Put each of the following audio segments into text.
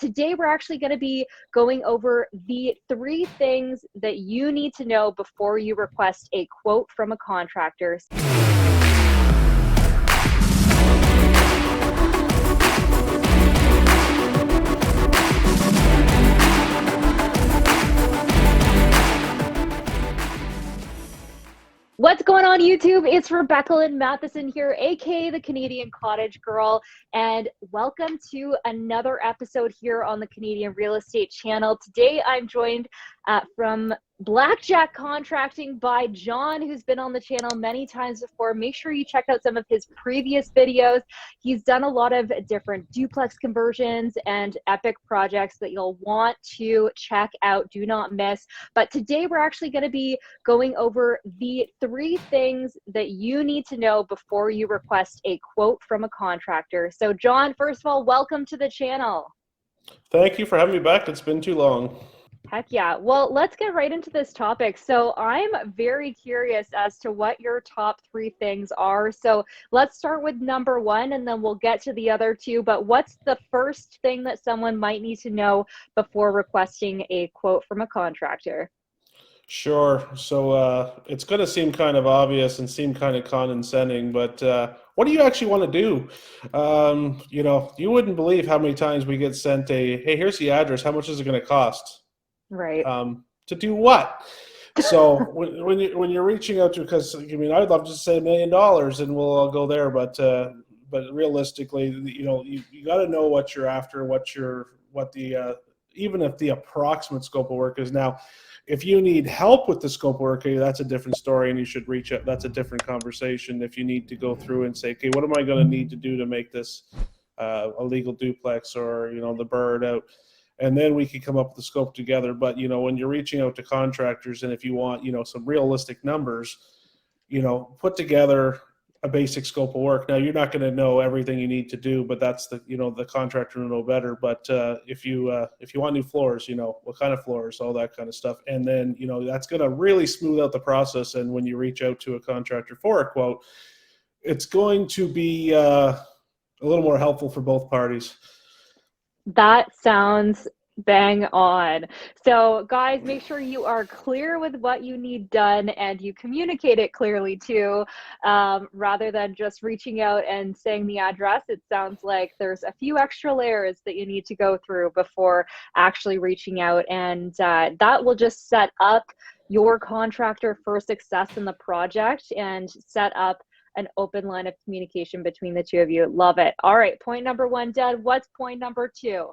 Today, we're actually going to be going over the 3 things that you need to know before you request a quote from a contractor. What's going on, YouTube? It's Rebecca Lynn Matheson here, aka the Canadian Cottage Girl, and welcome to another episode here on the Canadian Real Estate Channel. Today, I'm joined from Blackjack Contracting by John, who's been on the channel many times before. Make sure you check out some of his previous videos. He's done a lot of different duplex conversions and epic projects that you'll want to check out. Do not miss. But today, we're actually going to be going over the 3 things that you need to know before you request a quote from a contractor. So John, first of all, welcome to the channel. Thank you for having me back. It's been too long. Heck yeah. Well, let's get right into this topic. So I'm very curious as to what your top 3 things are. So let's start with number 1 and then we'll get to the other 2. But what's the first thing that someone might need to know before requesting a quote from a contractor? Sure. So it's going to seem kind of obvious and seem kind of condescending, but what do you actually want to do? You wouldn't believe how many times we get sent hey, here's the address. How much is it going to cost? Right. To do what? So when you're reaching out to, because I mean, I'd love to say $1 million and we'll all go there, but realistically, you got to know what you're after, even if the approximate scope of work is. Now, if you need help with the scope of work, that's a different story, and you should reach out. That's a different conversation. If you need to go through and say, okay, what am I going to need to do to make this a legal duplex, or the bird out? And then we can come up with the scope together. But, when you're reaching out to contractors, and if you want, some realistic numbers, put together a basic scope of work. Now, you're not going to know everything you need to do, but that's the contractor will know better. But if you want new floors, what kind of floors, all that kind of stuff. And then, that's going to really smooth out the process. And when you reach out to a contractor for a quote, it's going to be a little more helpful for both parties. That sounds bang on. So guys, make sure you are clear with what you need done and you communicate it clearly too, rather than just reaching out and saying the address. It sounds like there's a few extra layers that you need to go through before actually reaching out, and that will just set up your contractor for success in the project and set up an open line of communication between the 2 of you. Love it. All right, point number 1 dead. What's point number 2?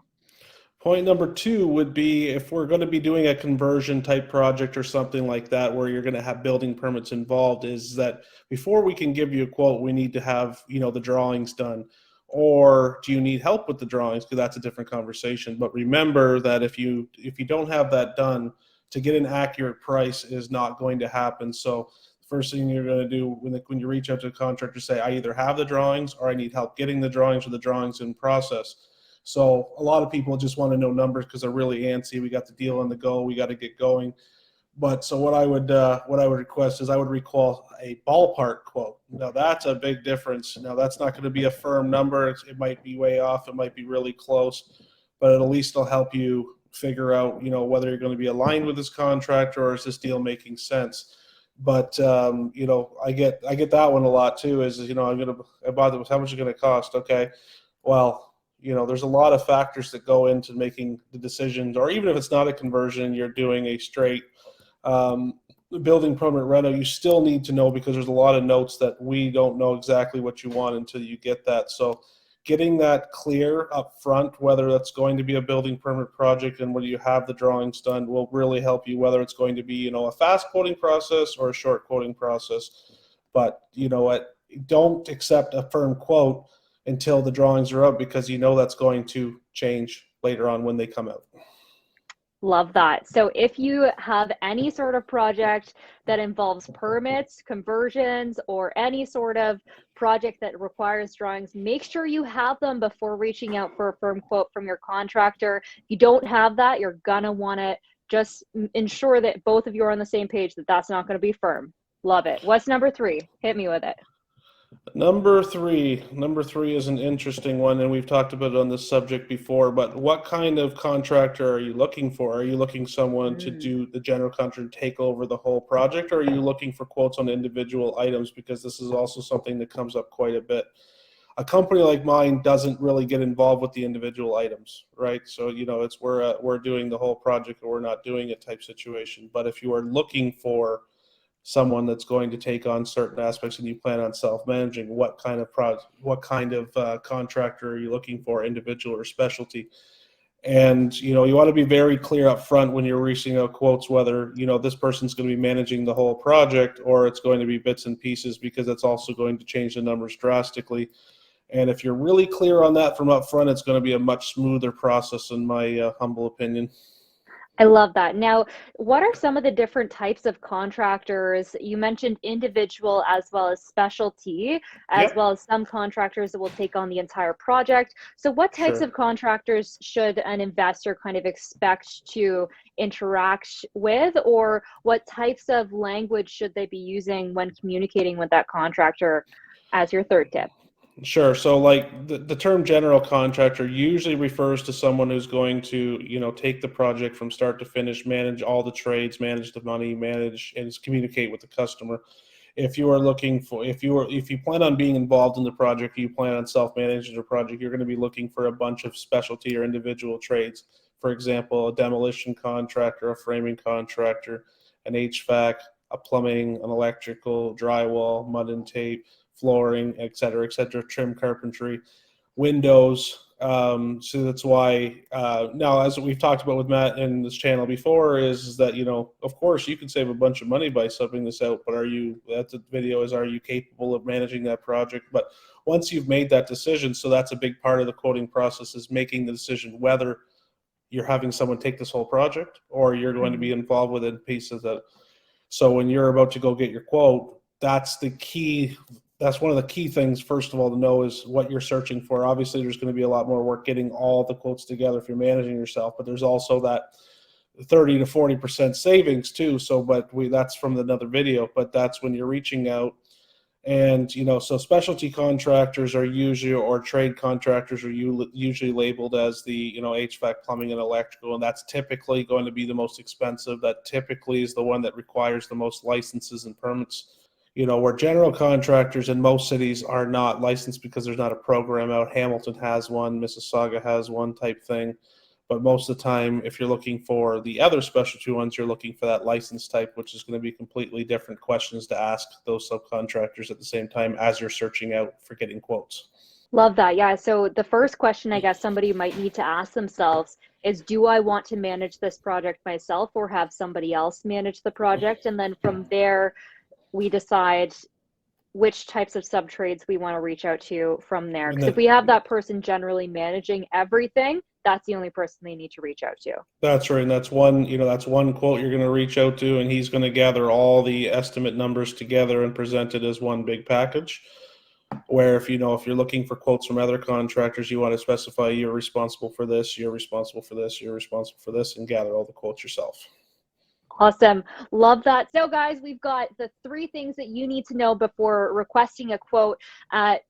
Point number 2 would be, if we're going to be doing a conversion type project or something like that where you're going to have building permits involved, is that before we can give you a quote, we need to have the drawings done. Or do you need help with the drawings? Because that's a different conversation. But remember that if you don't have that done, to get an accurate price is not going to happen. So first thing you're going to do when you reach out to a contractor, say, I either have the drawings or I need help getting the drawings, or the drawings in process. So a lot of people just want to know numbers because they're really antsy. We got the deal on the go. We got to get going. But so what I would request is I would recall a ballpark quote. Now that's a big difference. Now that's not going to be a firm number. It might be way off. It might be really close, but at least it'll help you figure out whether you're going to be aligned with this contractor or is this deal making sense. But I get that one a lot too. I bought it. How much is it going to cost? Okay, well, there's a lot of factors that go into making the decisions. Or even if it's not a conversion, you're doing a straight building permit reno, you still need to know, because there's a lot of notes that we don't know exactly what you want until you get that. So getting that clear up front, whether that's going to be a building permit project and whether you have the drawings done, will really help you, whether it's going to be, a fast quoting process or a short quoting process. But you know what? Don't accept a firm quote until the drawings are up, because that's going to change later on when they come out. Love that. So if you have any sort of project that involves permits, conversions, or any sort of project that requires drawings, make sure you have them before reaching out for a firm quote from your contractor. If you don't have that, you're gonna want to just ensure that both of you are on the same page, that that's not going to be firm. Love it. What's number 3? Hit me with it. Number three is an interesting one, and we've talked about it on this subject before, but what kind of contractor are you looking for? Are you looking someone to do the general contractor, take over the whole project, or are you looking for quotes on individual items? Because this is also something that comes up quite a bit. A company like mine doesn't really get involved with the individual items, right? So, it's we're doing the whole project or we're not doing it type situation. But if you are looking for someone that's going to take on certain aspects and you plan on self-managing, what kind of contractor are you looking for, individual or specialty? And you want to be very clear up front when you're reaching out quotes whether this person's going to be managing the whole project or it's going to be bits and pieces, because it's also going to change the numbers drastically. And if you're really clear on that from up front, it's going to be a much smoother process, in my humble opinion. I love that. Now, what are some of the different types of contractors? You mentioned individual as well as specialty, as Yep, well as some contractors that will take on the entire project. So, what types sure. of contractors should an investor kind of expect to interact with, or what types of language should they be using when communicating with that contractor as your third tip? Sure. So, like the term general contractor usually refers to someone who's going to, take the project from start to finish, manage all the trades, manage the money, manage and communicate with the customer. If you plan on being involved in the project, you plan on self-managing the project, you're going to be looking for a bunch of specialty or individual trades. For example, a demolition contractor, a framing contractor, an HVAC, a plumbing, an electrical, drywall, mud and tape, flooring, et cetera, trim carpentry, windows. So that's why now, as we've talked about with Matt in this channel before, is that of course, you can save a bunch of money by subbing this out, but that's the video is, are you capable of managing that project? But once you've made that decision, so that's a big part of the quoting process, is making the decision whether you're having someone take this whole project or you're going to be Mhm. involved with it in pieces. That so when you're about to go get your quote, that's the key. That's one of the key things, first of all, to know is what you're searching for. Obviously, there's going to be a lot more work getting all the quotes together if you're managing yourself, but there's also that 30 to 40% savings too. So, but that's from another video, but that's when you're reaching out. And, so specialty contractors are usually, or trade contractors are usually labeled as the, HVAC, plumbing, and electrical. And that's typically going to be the most expensive. That typically is the one that requires the most licenses and permits. Where general contractors in most cities are not licensed because there's not a program out. Hamilton has one, Mississauga has one type thing. But most of the time, if you're looking for the other specialty ones, you're looking for that license type, which is going to be completely different questions to ask those subcontractors at the same time as you're searching out for getting quotes. Love that. Yeah. So the first question I guess somebody might need to ask themselves is, do I want to manage this project myself or have somebody else manage the project? And then from there, we decide which types of sub trades we want to reach out to from there. And Because if then we have that person generally managing everything, that's the only person they need to reach out to. that's right. And that's one quote you're going to reach out to, and he's going to gather all the estimate numbers together and present it as one big package. Where if you're looking for quotes from other contractors, you want to specify you're responsible for this, you're responsible for this, you're responsible for this, and gather all the quotes yourself. Awesome. Love that. So, guys, we've got the three things that you need to know before requesting a quote.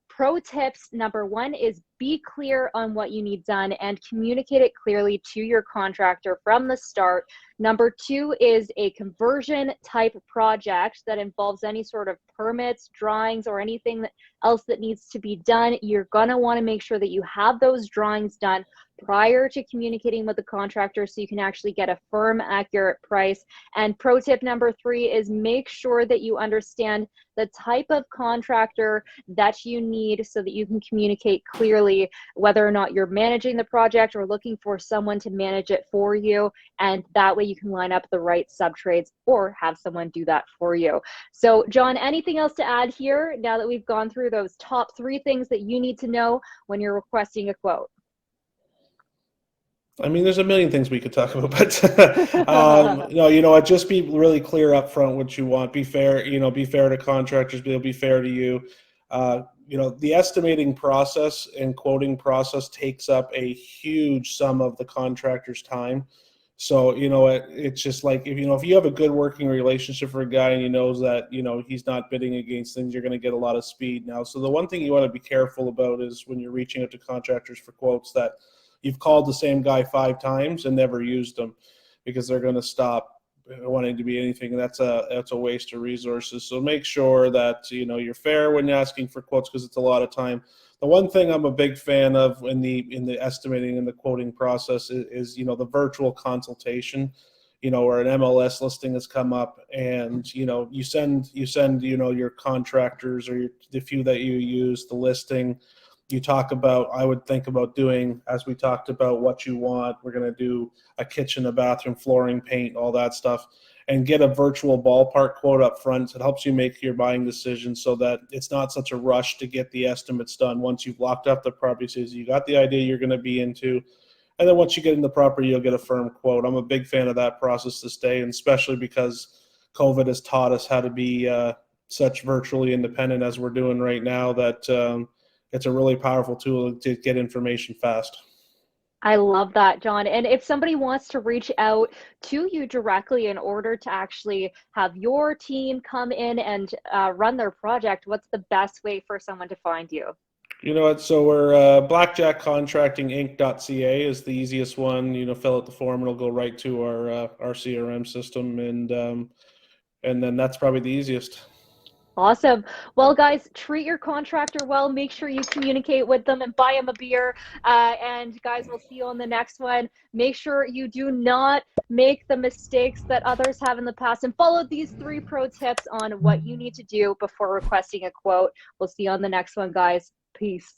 Pro tips number one is be clear on what you need done and communicate it clearly to your contractor from the start. Number two is a conversion type project that involves any sort of permits, drawings, or anything else that needs to be done. You're going to want to make sure that you have those drawings done prior to communicating with the contractor so you can actually get a firm, accurate price. And pro tip number three is make sure that you understand the type of contractor that you need so that you can communicate clearly whether or not you're managing the project or looking for someone to manage it for you. And that way you can line up the right subtrades or have someone do that for you. So, John, anything else to add here now that we've gone through those top three things that you need to know when you're requesting a quote? I mean, there's a million things we could talk about, but no, just be really clear up front what you want. Be fair, be fair to contractors, be fair to you. The estimating process and quoting process takes up a huge sum of the contractor's time. So, it's just like, if you have a good working relationship for a guy and he knows that, he's not bidding against things, you're going to get a lot of speed now. So the one thing you want to be careful about is when you're reaching out to contractors for quotes that you've called the same guy 5 times and never used them, because they're going to stop wanting to be anything. And that's a waste of resources. So make sure that, you're fair when asking for quotes, because it's a lot of time. The one thing I'm a big fan of in the estimating and the quoting process is the virtual consultation, where an MLS listing has come up, and you send your contractors or the few that you use the listing. You talk about, I would think about doing, as we talked about, what you want. We're going to do a kitchen, a bathroom, flooring, paint, all that stuff, and get a virtual ballpark quote up front. It helps you make your buying decision so that it's not such a rush to get the estimates done. Once you've locked up the property, so you got the idea you're going to be into, and then once you get in the property, you'll get a firm quote. I'm a big fan of that process this day, and especially because COVID has taught us how to be such virtually independent as we're doing right now, that it's a really powerful tool to get information fast. I love that, John. And if somebody wants to reach out to you directly in order to actually have your team come in and run their project, what's the best way for someone to find you? You know what? So we're blackjackcontractinginc.ca is the easiest one. Fill out the form; it'll go right to our CRM system, and then that's probably the easiest. Awesome. Well, guys, treat your contractor well. Make sure you communicate with them and buy them a beer. And guys, we'll see you on the next one. Make sure you do not make the mistakes that others have in the past, and follow these 3 pro tips on what you need to do before requesting a quote. We'll see you on the next one, guys. Peace.